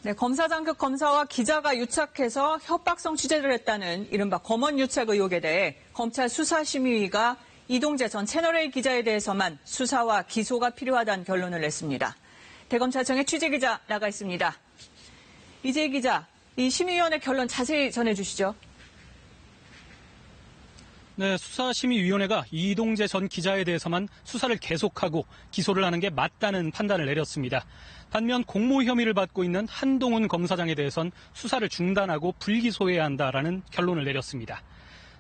네, 검사장급 검사와 기자가 유착해서 협박성 취재를 했다는 이른바 검언 유착 의혹에 대해 검찰 수사심의위가 이동재 전 채널A 기자에 대해서만 수사와 기소가 필요하다는 결론을 냈습니다. 대검찰청의 취재기자 나가 있습니다. 이재희 기자, 이 심의위원회 결론 자세히 전해주시죠. 네, 수사심의위원회가 이동재 전 기자에 대해서만 수사를 계속하고 기소를 하는 게 맞다는 판단을 내렸습니다. 반면 공모 혐의를 받고 있는 한동훈 검사장에 대해선 수사를 중단하고 불기소해야 한다라는 결론을 내렸습니다.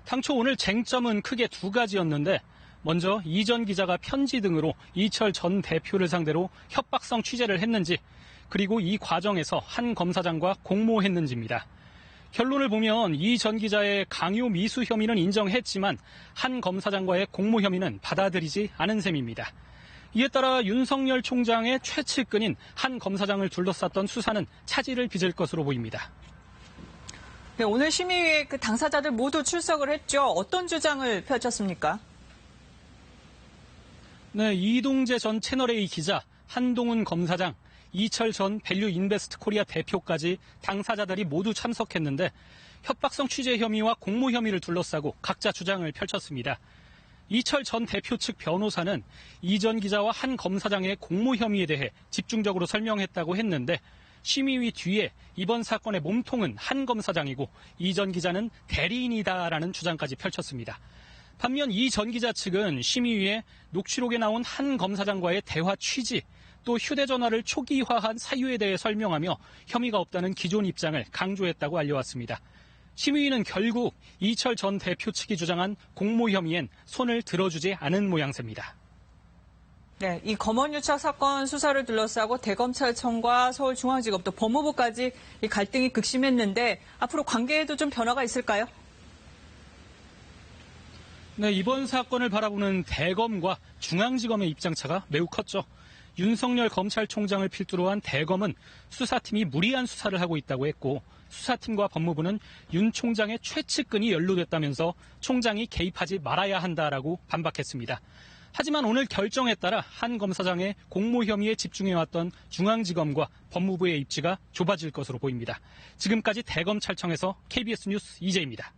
당초 오늘 쟁점은 크게 두 가지였는데 먼저 이 전 기자가 편지 등으로 이철 전 대표를 상대로 협박성 취재를 했는지 그리고 이 과정에서 한 검사장과 공모했는지입니다. 결론을 보면 이 전 기자의 강요 미수 혐의는 인정했지만 한 검사장과의 공모 혐의는 받아들이지 않은 셈입니다. 이에 따라 윤석열 총장의 최측근인 한 검사장을 둘러쌌던 수사는 차질을 빚을 것으로 보입니다. 네, 오늘 심의위에 그 당사자들 모두 출석을 했죠. 어떤 주장을 펼쳤습니까? 네, 이동재 전 채널A 기자, 한동훈 검사장, 이철 전 밸류 인베스트 코리아 대표까지 당사자들이 모두 참석했는데 협박성 취재 혐의와 공모 혐의를 둘러싸고 각자 주장을 펼쳤습니다. 이철 전 대표 측 변호사는 이 전 기자와 한 검사장의 공모 혐의에 대해 집중적으로 설명했다고 했는데 심의위 뒤에 이번 사건의 몸통은 한 검사장이고 이 전 기자는 대리인이다라는 주장까지 펼쳤습니다. 반면 이 전 기자 측은 심의위에 녹취록에 나온 한 검사장과의 대화 취지 또 휴대전화를 초기화한 사유에 대해 설명하며 혐의가 없다는 기존 입장을 강조했다고 알려왔습니다. 심의위는 결국 이철 전 대표 측이 주장한 공모 혐의엔 손을 들어주지 않은 모양새입니다. 네, 이 검언 유착 사건 수사를 둘러싸고 대검찰청과 서울중앙지검 또 법무부까지 이 갈등이 극심했는데 앞으로 관계에도 좀 변화가 있을까요? 네, 이번 사건을 바라보는 대검과 중앙지검의 입장차가 매우 컸죠. 윤석열 검찰총장을 필두로 한 대검은 수사팀이 무리한 수사를 하고 있다고 했고 수사팀과 법무부는 윤 총장의 최측근이 연루됐다면서 총장이 개입하지 말아야 한다라고 반박했습니다. 하지만 오늘 결정에 따라 한 검사장의 공모 혐의에 집중해왔던 중앙지검과 법무부의 입지가 좁아질 것으로 보입니다. 지금까지 대검찰청에서 KBS 뉴스 이재희입니다.